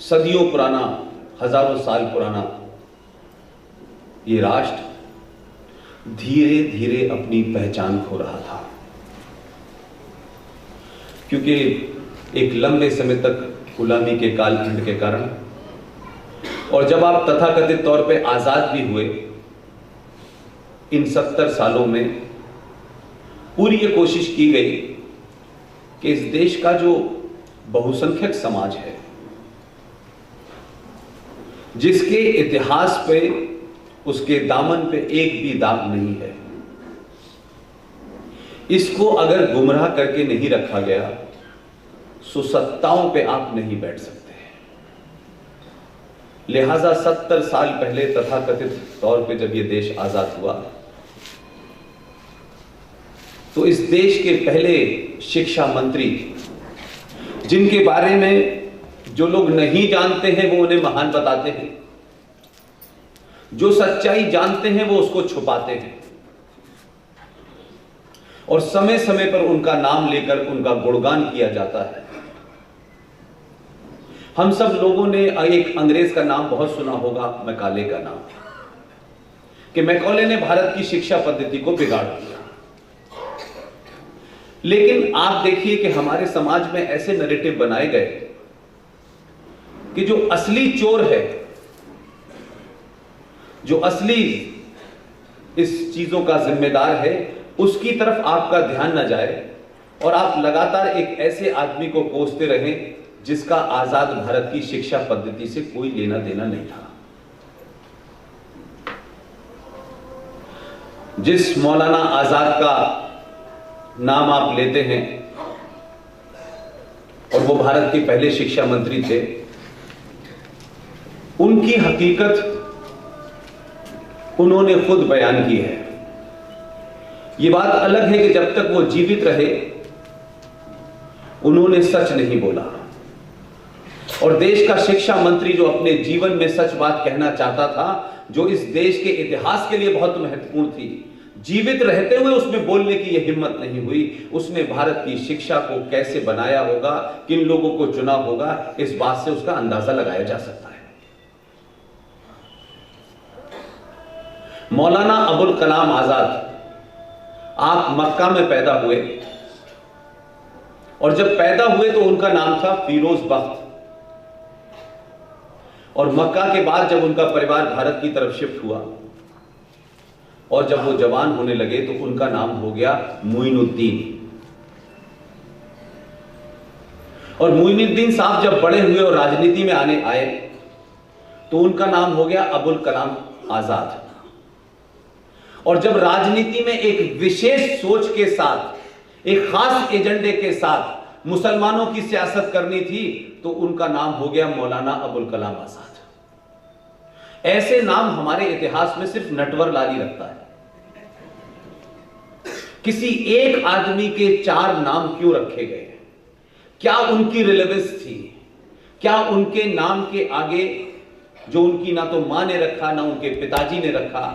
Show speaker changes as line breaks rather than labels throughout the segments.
सदियों पुराना, हजारों साल पुराना ये राष्ट्र धीरे धीरे अपनी पहचान खो रहा था, क्योंकि एक लंबे समय तक गुलामी के कालखंड के कारण, और जब आप तथाकथित तौर पे आजाद भी हुए, इन 70 सालों में पूरी ये कोशिश की गई कि इस देश का जो बहुसंख्यक समाज है, जिसके इतिहास पे, उसके दामन पे एक भी दाग नहीं है, इसको अगर गुमराह करके नहीं रखा गया तो सत्ताओं पे आप नहीं बैठ सकते। लिहाजा 70 साल पहले तथाकथित तौर पे जब ये देश आजाद हुआ, तो इस देश के पहले शिक्षा मंत्री, जिनके बारे में जो लोग नहीं जानते हैं वो उन्हें महान बताते हैं, जो सच्चाई जानते हैं वो उसको छुपाते हैं, और समय समय पर उनका नाम लेकर उनका गुणगान किया जाता है। हम सब लोगों ने एक अंग्रेज का नाम बहुत सुना होगा, मैकाले का नाम, कि मैकाले ने भारत की शिक्षा पद्धति को बिगाड़ दिया। लेकिन आप देखिए कि हमारे समाज में ऐसे नैरेटिव बनाए गए कि जो असली चोर है, जो असली इस चीजों का जिम्मेदार है, उसकी तरफ आपका ध्यान न जाए और आप लगातार एक ऐसे आदमी को कोसते रहें जिसका आजाद भारत की शिक्षा पद्धति से कोई लेना देना नहीं था। जिस मौलाना आजाद का नाम आप लेते हैं, और वो भारत के पहले शिक्षा मंत्री थे, उनकी हकीकत उन्होंने खुद बयान की है। ये बात अलग है कि जब तक वो जीवित रहे उन्होंने सच नहीं बोला, और देश का शिक्षा मंत्री जो अपने जीवन में सच बात कहना चाहता था, जो इस देश के इतिहास के लिए बहुत महत्वपूर्ण थी, जीवित रहते हुए उसमें बोलने की यह हिम्मत नहीं हुई। उसने भारत की शिक्षा को कैसे बनाया होगा, किन लोगों को चुना होगा, इस बात से उसका अंदाजा लगाया जा सकता है। मौलाना अबुल कलाम आजाद, आप मक्का में पैदा हुए, और जब पैदा हुए तो उनका नाम था फिरोज बख्त, और मक्का के बाद जब उनका परिवार भारत की तरफ शिफ्ट हुआ और जब वो जवान होने लगे तो उनका नाम हो गया मुइनुद्दीन। और मुइनुद्दीन साहब जब बड़े हुए और राजनीति में आए तो उनका नाम हो गया अबुल कलाम आजाद। और जब राजनीति में एक विशेष सोच के साथ, एक खास एजेंडे के साथ मुसलमानों की सियासत करनी थी तो उनका नाम हो गया मौलाना अबुल कलाम आजाद। ऐसे नाम हमारे इतिहास में सिर्फ नटवरलाल ही रखता है। किसी एक आदमी के 4 नाम क्यों रखे गए? क्या उनकी रिलेवेंस थी? क्या उनके नाम के आगे, जो उनकी ना तो मां ने रखा ना उनके पिताजी ने रखा,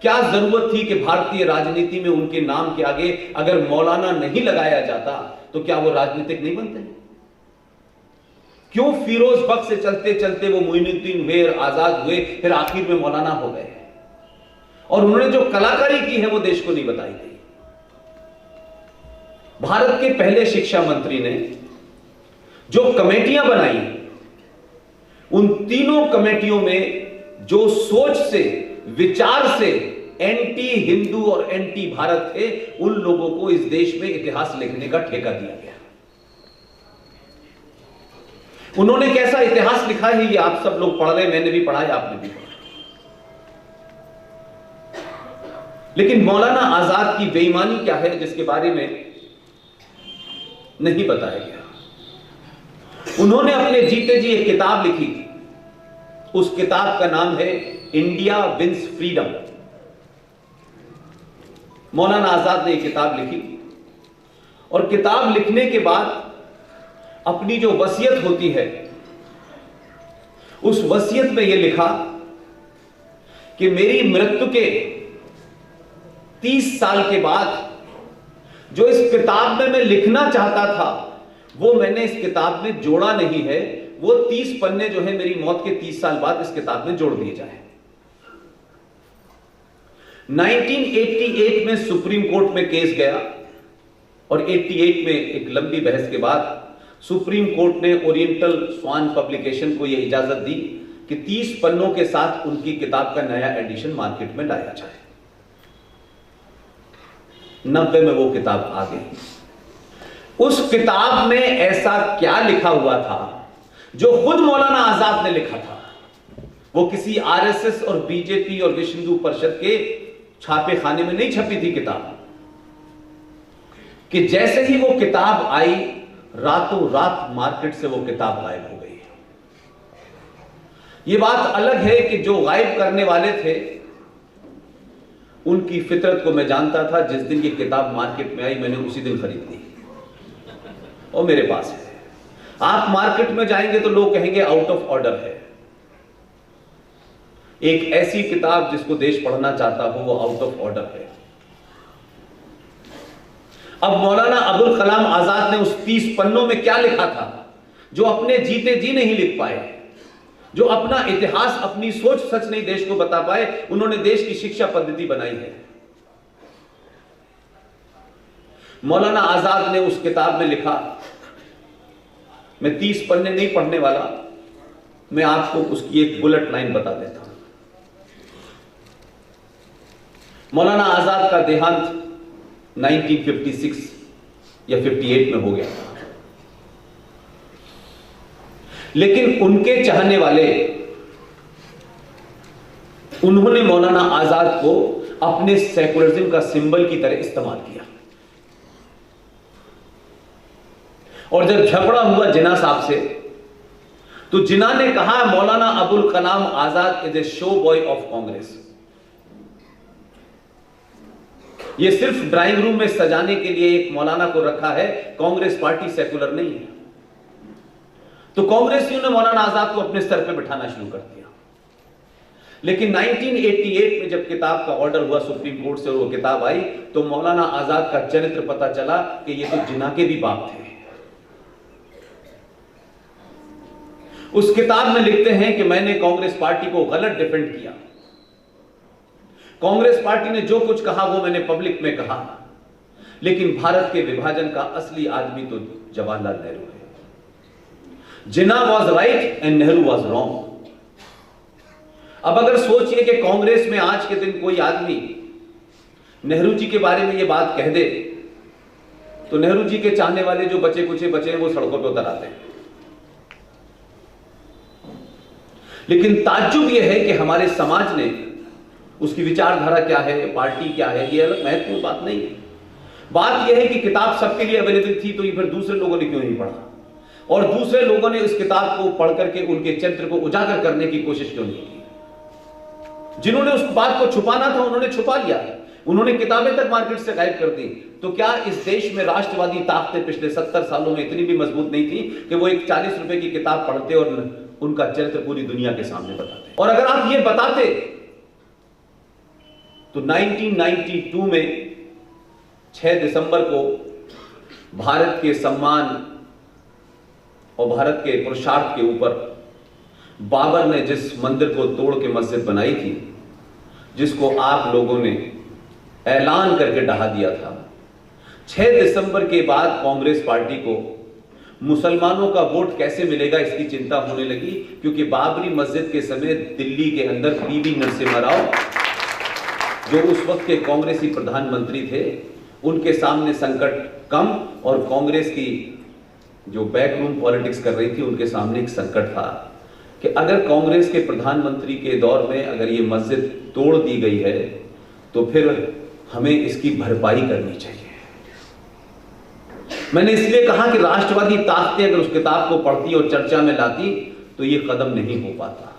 क्या जरूरत थी कि भारतीय राजनीति में उनके नाम के आगे अगर मौलाना नहीं लगाया जाता तो क्या वो राजनीतिक नहीं बनते? क्यों फिरोज बख्त से चलते चलते वो मुइनुद्दीन हुए, आजाद हुए, फिर आखिर में मौलाना हो गए? और उन्होंने जो कलाकारी की है वो देश को नहीं बताई गई। भारत के पहले शिक्षा मंत्री ने जो कमेटियां बनाई, उन तीनों कमेटियों में जो सोच से, विचार से एंटी हिंदू और एंटी भारत थे, उन लोगों को इस देश में इतिहास लिखने का ठेका दिया गया। उन्होंने कैसा इतिहास लिखा है ये आप सब लोग पढ़ रहे, मैंने भी पढ़ा है, आपने भी पढ़ा। लेकिन मौलाना आजाद की बेईमानी क्या है जिसके बारे में नहीं बताया गया। उन्होंने अपने जीते जी एक किताब लिखी, उस किताब का नाम है India wins freedom. Maulana Azad ने एक किताब लिखी, और किताब लिखने के बाद अपनी जो वसीयत होती है, उस वसीयत में यह लिखा कि मेरी मृत्यु के 30 साल के बाद जो इस किताब में मैं लिखना चाहता था वो मैंने इस किताब में जोड़ा नहीं है, वो 30 पन्ने जो है मेरी मौत के 30 साल बाद इस किताब में जोड़ दिए जाए। 1988 में सुप्रीम कोर्ट में केस गया और 88 में एक लंबी बहस के बाद सुप्रीम कोर्ट ने ओरिएंटल स्वान पब्लिकेशन को यह इजाजत दी कि 30 पन्नों के साथ उनकी किताब का नया एडिशन मार्केट में लाया जाए। 90 में वो किताब आ गई। उस किताब में ऐसा क्या लिखा हुआ था जो खुद मौलाना आजाद ने लिखा था? वो किसी आरएसएस और बीजेपी और विश्व हिंदू परिषद के छापे खाने में नहीं छपी थी किताब, कि जैसे ही वो किताब आई रातों रात मार्केट से वो किताब गायब हो गई। ये बात अलग है कि जो गायब करने वाले थे उनकी फितरत को मैं जानता था। जिस दिन ये किताब मार्केट में आई मैंने उसी दिन खरीद ली और मेरे पास है। आप मार्केट में जाएंगे तो लोग कहेंगे आउट ऑफ ऑर्डर है। एक ऐसी किताब जिसको देश पढ़ना चाहता हो वो आउट ऑफ ऑर्डर है। अब मौलाना अबुल कलाम आजाद ने उस 30 पन्नों में क्या लिखा था जो अपने जीते जी नहीं लिख पाए, जो अपना इतिहास अपनी सोच सच नहीं देश को बता पाए। उन्होंने देश की शिक्षा पद्धति बनाई है। मौलाना आजाद ने उस किताब में लिखा, मैं 30 पन्ने नहीं पढ़ने वाला, मैं आपको उसकी एक बुलेट लाइन बता देता हूं। मौलाना आजाद का देहांत 1956 या 58 में हो गया था, लेकिन उनके चाहने वाले उन्होंने मौलाना आजाद को अपने सेकुलरिज्म का सिंबल की तरह इस्तेमाल किया। और जब झगड़ा हुआ जिन्ना साहब से तो जिन्ना ने कहा Maulana Abul Kalam Azad is a show boy of Congress. ये सिर्फ ड्राइंग रूम में सजाने के लिए एक मौलाना को रखा है, कांग्रेस पार्टी सेकुलर नहीं है। तो कांग्रेसियों ने मौलाना आजाद को अपने स्तर पे बिठाना शुरू कर दिया। लेकिन 1988 में जब किताब का ऑर्डर हुआ सुप्रीम कोर्ट से और वो किताब आई तो मौलाना आजाद का चरित्र पता चला कि ये तो जिन्ना के भी बाप थे। उस किताब में लिखते हैं कि मैंने कांग्रेस पार्टी को गलत डिफेंड किया। कांग्रेस पार्टी ने जो कुछ कहा वो मैंने पब्लिक में कहा, लेकिन भारत के विभाजन का असली आदमी तो जवाहरलाल नेहरू है। Jinnah was right and Nehru was wrong. अब अगर सोचिए कि कांग्रेस में आज के दिन कोई आदमी नेहरू जी के बारे में ये बात कह दे तो नेहरू जी के चाहने वाले जो बचे कुचे बचे हैं वो सड़कों पर उतर आते हैं। लेकिन ताज्जुब यह है कि हमारे समाज ने उसकी विचारधारा क्या है, पार्टी क्या है, ये अलग महत्वपूर्ण बात नहीं है। बात यह है कि किताब सबके लिए अवेलेबल थी तो ये फिर दूसरे लोगों ने क्यों नहीं पढ़ा, और दूसरे लोगों ने इस किताब को पढ़ करके उनके चरित्र को उजागर करने की कोशिश क्यों नहीं की। जिन्होंने उस बात को छुपाना था उन्होंने छुपा लिया, उन्होंने किताबें तक मार्केट से गायब कर दी। तो क्या इस देश में राष्ट्रवादी ताकतें पिछले 70 सालों में इतनी भी मजबूत नहीं थी कि वो एक 40 रुपए की किताब पढ़ते और उनका चरित्र पूरी दुनिया के सामने बताते? और अगर आप ये बताते तो 1992 में 6 दिसंबर को भारत के सम्मान और भारत के पुरुषार्थ के ऊपर बाबर ने जिस मंदिर को तोड़ के मस्जिद बनाई थी, जिसको आप लोगों ने ऐलान करके ढहा दिया था, 6 दिसंबर के बाद कांग्रेस पार्टी को मुसलमानों का वोट कैसे मिलेगा इसकी चिंता होने लगी, क्योंकि बाबरी मस्जिद के समय दिल्ली के अंदर पीवी नरसिम्हा राव जो उस वक्त के कांग्रेसी प्रधानमंत्री थे, उनके सामने संकट कम और कांग्रेस की जो बैकरूम पॉलिटिक्स कर रही थी उनके सामने एक संकट था कि अगर कांग्रेस के प्रधानमंत्री के दौर में अगर ये मस्जिद तोड़ दी गई है तो फिर हमें इसकी भरपाई करनी चाहिए। मैंने इसलिए कहा कि राष्ट्रवादी ताकतें अगर उस किताब को पढ़ती और चर्चा में लाती तो ये कदम नहीं हो पाता।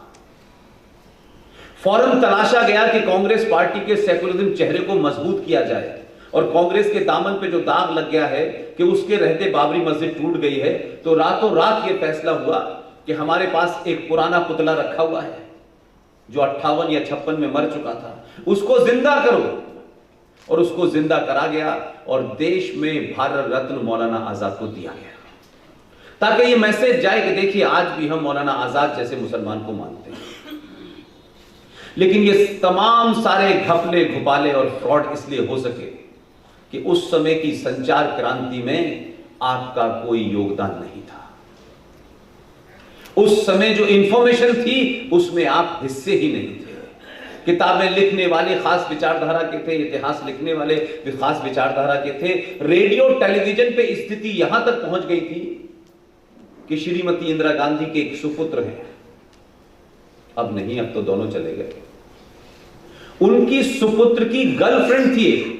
फौरन तलाशा गया कि कांग्रेस पार्टी के सेकुलरिज्म चेहरे को मजबूत किया जाए, और कांग्रेस के दामन पे जो दाग लग गया है कि उसके रहते बाबरी मस्जिद टूट गई है, तो रातों रात ये फैसला हुआ कि हमारे पास एक पुराना पुतला रखा हुआ है जो 58 या 56 में मर चुका था, उसको जिंदा करो। और उसको जिंदा करा गया और देश में भारत रत्न मौलाना आजाद को दिया गया। ताकि ये मैसेज जाए कि देखिए आज भी हम मौलाना आजाद जैसे मुसलमान को मानते हैं। लेकिन ये तमाम सारे घपले घुपाले और फ्रॉड इसलिए हो सके कि उस समय की संचार क्रांति में आपका कोई योगदान नहीं था। उस समय जो इंफॉर्मेशन थी उसमें आप हिस्से ही नहीं थे। किताबें लिखने वाले खास विचारधारा के थे, इतिहास लिखने वाले भी खास विचारधारा के थे। रेडियो टेलीविजन पे स्थिति यहां तक पहुंच गई थी कि श्रीमती इंदिरा गांधी के एक सुपुत्र हैं, अब नहीं, अब तो दोनों चले गए, उनकी सुपुत्र की गर्लफ्रेंड थी एक,